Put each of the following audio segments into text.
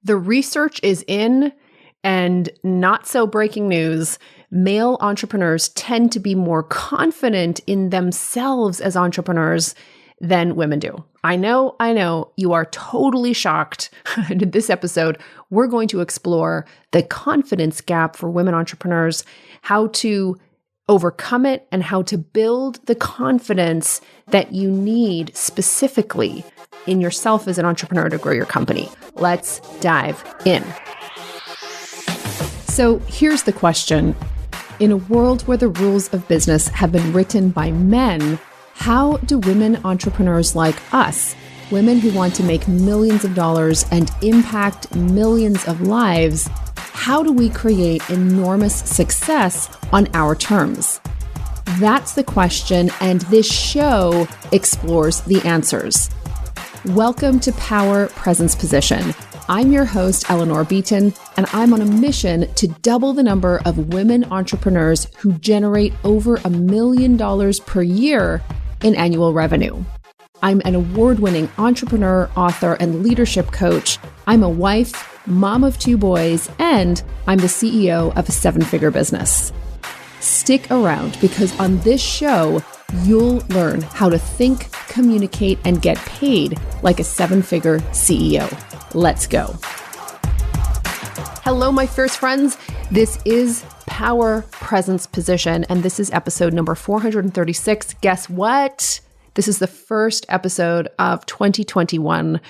The research is in, and not so breaking news, male entrepreneurs tend to be more confident in themselves as entrepreneurs than women do. I know, you are totally shocked. In this episode, we're going to explore the confidence gap for women entrepreneurs, how to overcome it, and how to build the confidence that you need specifically in yourself as an entrepreneur to grow your company. Let's dive in. So here's the question. In a world where the rules of business have been written by men, how do women entrepreneurs like us, women who want to make millions of dollars and impact millions of lives, how do we create enormous success on our terms? That's the question, and this show explores the answers. Welcome to Power Presence Position. I'm your host, Eleanor Beaton, and I'm on a mission to double the number of women entrepreneurs who generate over $1 million per year in annual revenue. I'm an award-winning entrepreneur, author, and leadership coach. I'm a wife, mom of 2 boys, and I'm the CEO of a 7-figure business. Stick around because on this show, you'll learn how to think, communicate, and get paid like a 7-figure CEO. Let's go. Hello, my fierce friends. This is Power Presence Position, and this is episode number 436. Guess what? This is the first episode of 2021,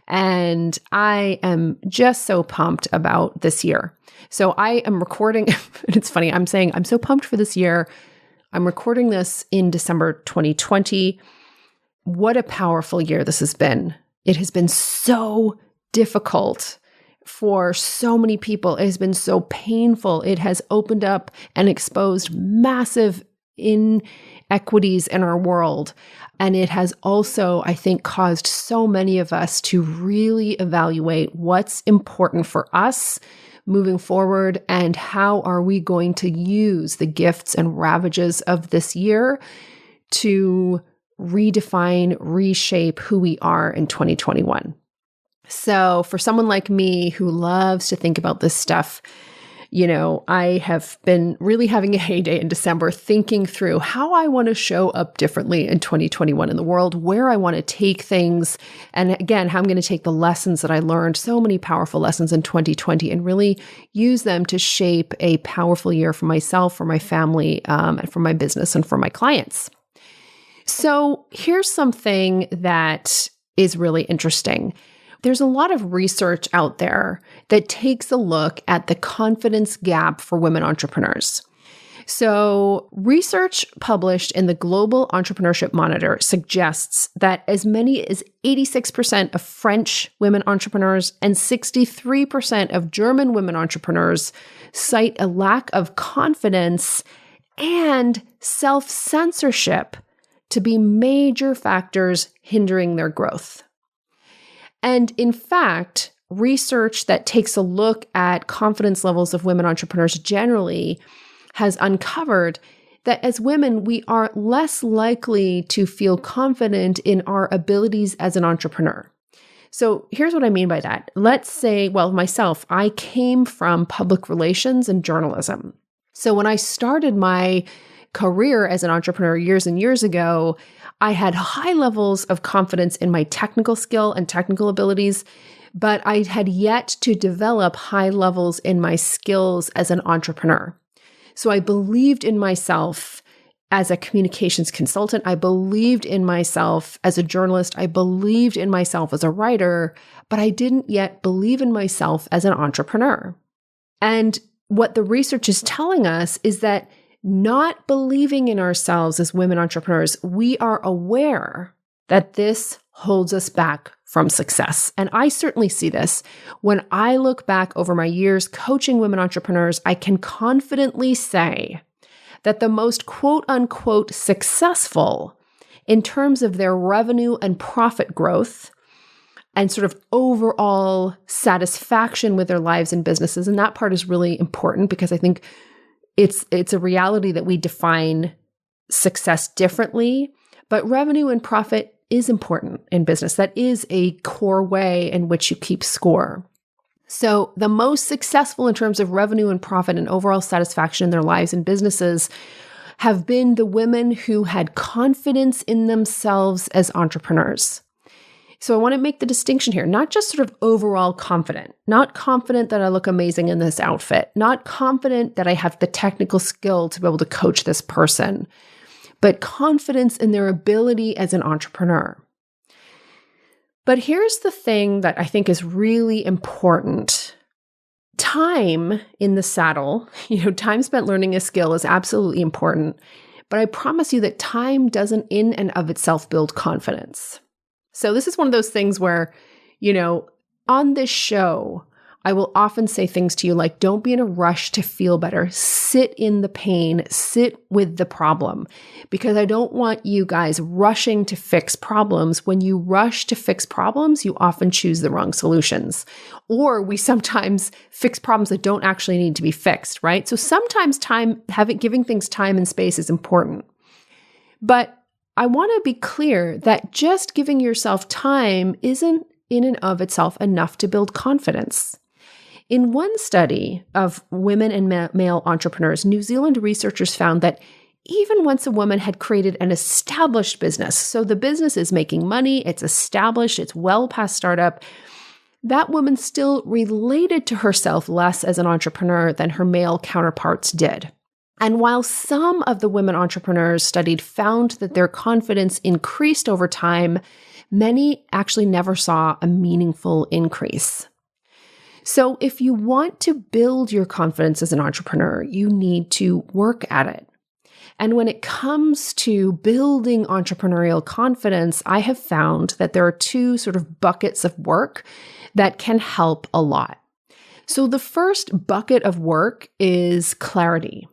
and I am just so pumped about this year. So I am recording, and it's funny, I'm saying I'm so pumped for this year. I'm recording this in December 2020. What a powerful year this has been. It has been so difficult for so many people. It has been so painful. It has opened up and exposed massive inequities in our world. And it has also, I think, caused so many of us to really evaluate what's important for us moving forward and how are we going to use the gifts and ravages of this year to redefine, reshape who we are in 2021. So for someone like me who loves to think about this stuff, I have been really having a heyday in December thinking through how I want to show up differently in 2021 in the world, where I want to take things, and again, how I'm going to take the lessons that I learned, so many powerful lessons in 2020, and really use them to shape a powerful year for myself, for my family, and for my business and for my clients. So here's something that is really interesting. There's a lot of research out there that takes a look at the confidence gap for women entrepreneurs. So research published in the Global Entrepreneurship Monitor suggests that as many as 86% of French women entrepreneurs and 63% of German women entrepreneurs cite a lack of confidence and self-censorship to be major factors hindering their growth. And in fact, research that takes a look at confidence levels of women entrepreneurs generally has uncovered that as women, we are less likely to feel confident in our abilities as an entrepreneur. So here's what I mean by that. Let's say, myself, I came from public relations and journalism. So when I started my career as an entrepreneur years and years ago, I had high levels of confidence in my technical skill and technical abilities, but I had yet to develop high levels in my skills as an entrepreneur. So I believed in myself as a communications consultant. I believed in myself as a journalist. I believed in myself as a writer, but I didn't yet believe in myself as an entrepreneur. And what the research is telling us is that not believing in ourselves as women entrepreneurs, we are aware that this holds us back from success. And I certainly see this. When I look back over my years coaching women entrepreneurs, I can confidently say that the most quote unquote successful in terms of their revenue and profit growth and sort of overall satisfaction with their lives and businesses, and that part is really important because I think it's a reality that we define success differently, but revenue and profit is important in business. That is a core way in which you keep score. So the most successful in terms of revenue and profit and overall satisfaction in their lives and businesses have been the women who had confidence in themselves as entrepreneurs. So I want to make the distinction here, not just sort of overall confident, not confident that I look amazing in this outfit, not confident that I have the technical skill to be able to coach this person, but confidence in their ability as an entrepreneur. But here's the thing that I think is really important. Time in the saddle, time spent learning a skill is absolutely important, but I promise you that time doesn't in and of itself build confidence. So this is one of those things where, on this show, I will often say things to you like, don't be in a rush to feel better. Sit in the pain, sit with the problem, because I don't want you guys rushing to fix problems. When you rush to fix problems, you often choose the wrong solutions, or we sometimes fix problems that don't actually need to be fixed, right? So sometimes giving things time and space is important. But I want to be clear that just giving yourself time isn't in and of itself enough to build confidence. In one study of women and male entrepreneurs, New Zealand researchers found that even once a woman had created an established business, so the business is making money, it's established, it's well past startup, that woman still related to herself less as an entrepreneur than her male counterparts did. And while some of the women entrepreneurs studied found that their confidence increased over time, many actually never saw a meaningful increase. So if you want to build your confidence as an entrepreneur, you need to work at it. And when it comes to building entrepreneurial confidence, I have found that there are two sort of buckets of work that can help a lot. So the first bucket of work is clarity.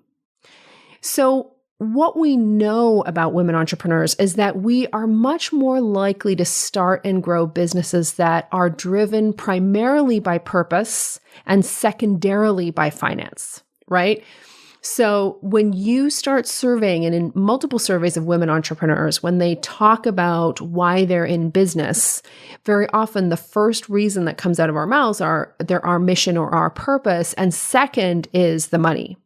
So what we know about women entrepreneurs is that we are much more likely to start and grow businesses that are driven primarily by purpose and secondarily by finance, right? So when you start surveying, and in multiple surveys of women entrepreneurs, when they talk about why they're in business, very often the first reason that comes out of our mouths are our mission or our purpose, and second is the money.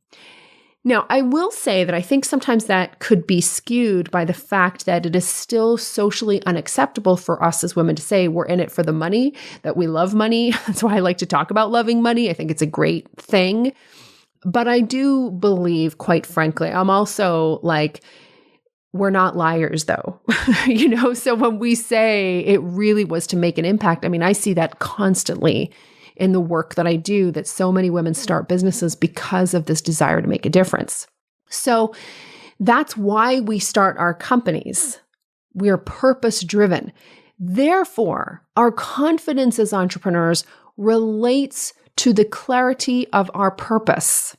Now, I will say that I think sometimes that could be skewed by the fact that it is still socially unacceptable for us as women to say we're in it for the money, that we love money. That's why I like to talk about loving money. I think it's a great thing. But I do believe, quite frankly, I'm also like, we're not liars though. So when we say it really was to make an impact, I mean, I see that constantly in the work that I do, that so many women start businesses because of this desire to make a difference. So that's why we start our companies. We are purpose-driven. Therefore, our confidence as entrepreneurs relates to the clarity of our purpose.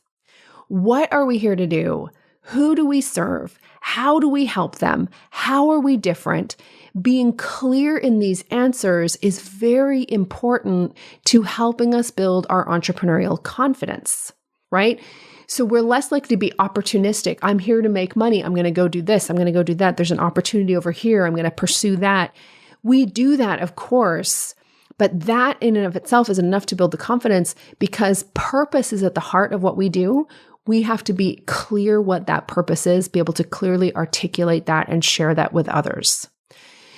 What are we here to do? Who do we serve? How do we help them? How are we different? Being clear in these answers is very important to helping us build our entrepreneurial confidence, right? So we're less likely to be opportunistic. I'm here to make money. I'm going to go do this. I'm going to go do that. There's an opportunity over here. I'm going to pursue that. We do that, of course, but that in and of itself is enough to build the confidence, because purpose is at the heart of what we do. We have to be clear what that purpose is, be able to clearly articulate that and share that with others.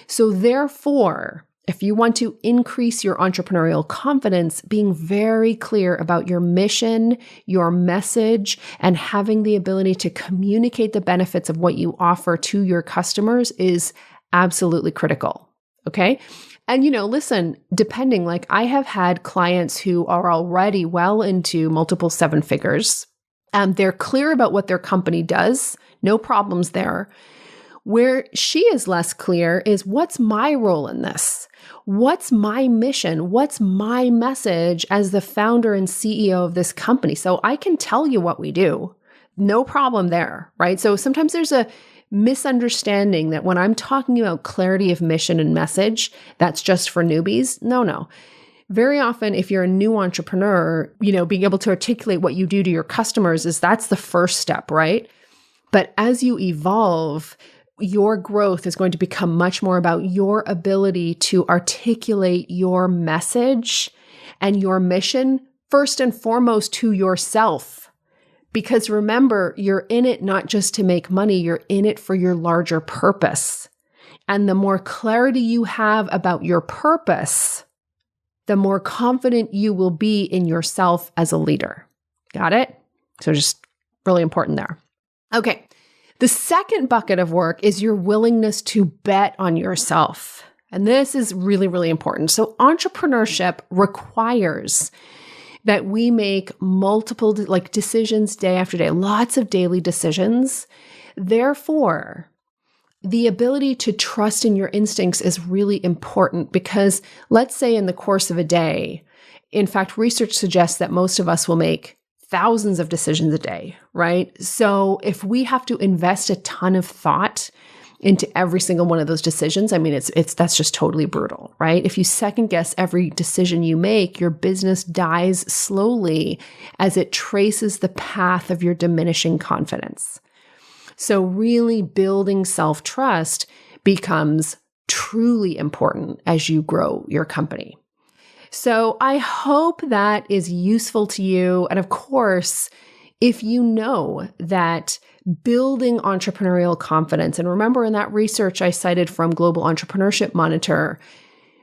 So therefore, if you want to increase your entrepreneurial confidence, being very clear about your mission, your message, and having the ability to communicate the benefits of what you offer to your customers is absolutely critical. Okay. And, listen, depending, like I have had clients who are already well into multiple seven figures. They're clear about what their company does. No problems there. Where she is less clear is, what's my role in this? What's my mission? What's my message as the founder and CEO of this company? So I can tell you what we do. No problem there, right? So sometimes there's a misunderstanding that when I'm talking about clarity of mission and message, that's just for newbies. No. Very often, if you're a new entrepreneur, being able to articulate what you do to your customers that's the first step, right? But as you evolve, your growth is going to become much more about your ability to articulate your message and your mission first and foremost to yourself. Because remember, you're in it not just to make money, you're in it for your larger purpose. And the more clarity you have about your purpose, the more confident you will be in yourself as a leader. Got it? So just really important there. Okay. The second bucket of work is your willingness to bet on yourself. And this is really, really important. So entrepreneurship requires that we make multiple decisions day after day, lots of daily decisions. Therefore, the ability to trust in your instincts is really important because let's say in the course of a day, in fact, research suggests that most of us will make thousands of decisions a day, right? So if we have to invest a ton of thought into every single one of those decisions, I mean, that's just totally brutal, right? If you second guess every decision you make, your business dies slowly as it traces the path of your diminishing confidence. So really building self-trust becomes truly important as you grow your company. So I hope that is useful to you. And of course, if you know that building entrepreneurial confidence, and remember in that research I cited from Global Entrepreneurship Monitor,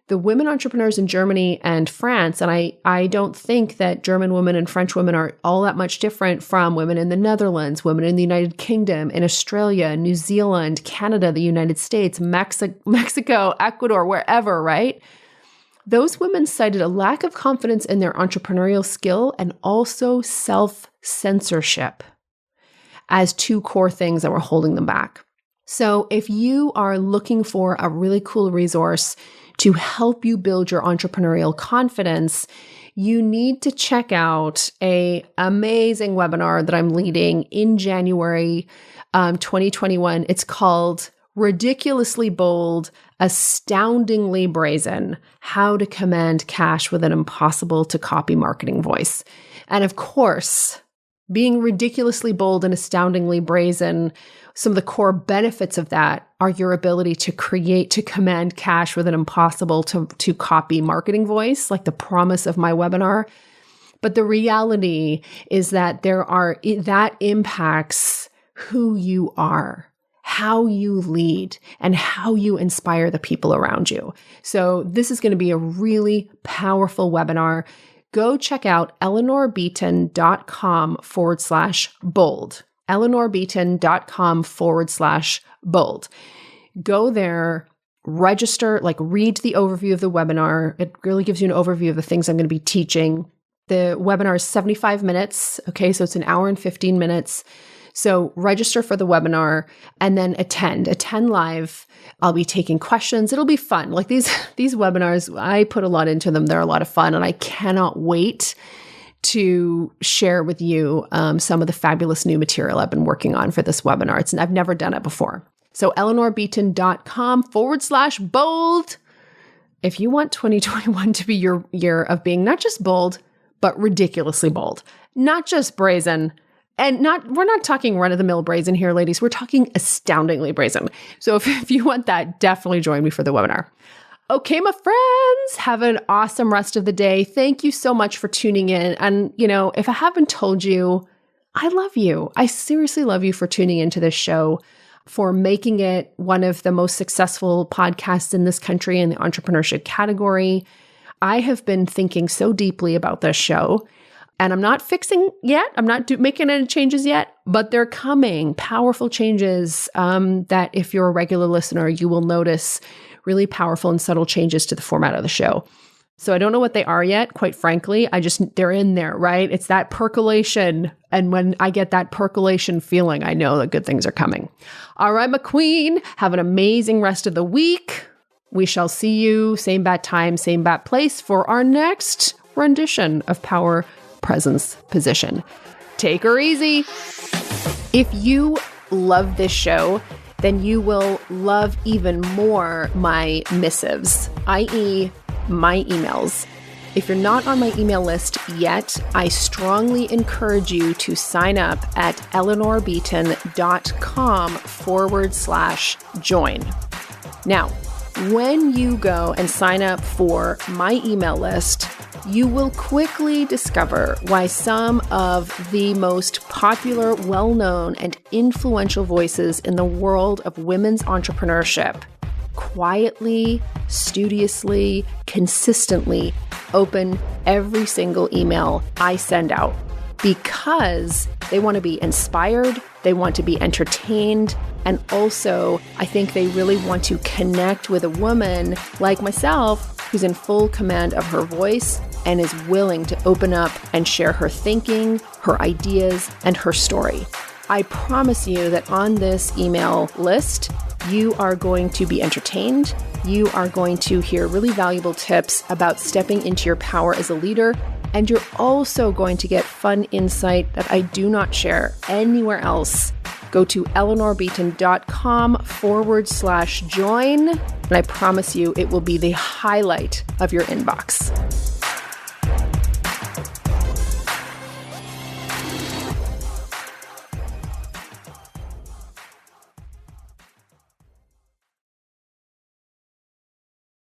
the women entrepreneurs in Germany and France, and I don't think that German women and French women are all that much different from women in the Netherlands, women in the United Kingdom, in Australia, New Zealand, Canada, the United States, Mexico, Ecuador, wherever, right? Those women cited a lack of confidence in their entrepreneurial skill and also self-censorship as two core things that were holding them back. So if you are looking for a really cool resource to help you build your entrepreneurial confidence, you need to check out an amazing webinar that I'm leading in January 2021. It's called Ridiculously Bold, Astoundingly Brazen, How to Command Cash with an Impossible to Copy Marketing Voice. And of course, being ridiculously bold and astoundingly brazen, some of the core benefits of that are your ability to command cash with an impossible to copy marketing voice, like the promise of my webinar. But the reality is that that impacts who you are, how you lead, and how you inspire the people around you. So this is going to be a really powerful webinar. Go check out eleanorbeaton.com/bold. eleanorbeaton.com/bold. Go there, register, read the overview of the webinar. It really gives you an overview of the things I'm going to be teaching. The webinar is 75 minutes. Okay, so it's an hour and 15 minutes. So register for the webinar and then attend live. I'll be taking questions. It'll be fun. These webinars, I put a lot into them. They're a lot of fun and I cannot wait to share with you some of the fabulous new material I've been working on for this webinar. I've never done it before. So eleanorbeaton.com/bold. If you want 2021 to be your year of being not just bold, but ridiculously bold, not just brazen, and we're not talking run-of-the-mill brazen here, ladies. We're talking astoundingly brazen. So if you want that, definitely join me for the webinar. Okay, my friends, have an awesome rest of the day. Thank you so much for tuning in. And, if I haven't told you, I love you. I seriously love you for tuning into this show, for making it one of the most successful podcasts in this country in the entrepreneurship category. I have been thinking so deeply about this show. And I'm not fixing yet. I'm not making any changes yet, but they're coming. Powerful changes that if you're a regular listener, you will notice really powerful and subtle changes to the format of the show. So I don't know what they are yet, quite frankly. They're in there, right? It's that percolation. And when I get that percolation feeling, I know that good things are coming. All right, my queen, have an amazing rest of the week. We shall see you same bat time, same bat place for our next rendition of Power Presence Position. Take her easy. If you love this show, then you will love even more my missives, i.e. my emails. If you're not on my email list yet, I strongly encourage you to sign up at eleanorbeaton.com/join. Now, when you go and sign up for my email list, You will quickly discover why some of the most popular, well-known, and influential voices in the world of women's entrepreneurship quietly, studiously, consistently open every single email I send out, because they want to be inspired, they want to be entertained, and also I think they really want to connect with a woman like myself who's in full command of her voice and is willing to open up and share her thinking, her ideas, and her story. I promise you that on this email list, you are going to be entertained. You are going to hear really valuable tips about stepping into your power as a leader. And you're also going to get fun insight that I do not share anywhere else. Go to eleanorbeaton.com/join. And I promise you it will be the highlight of your inbox.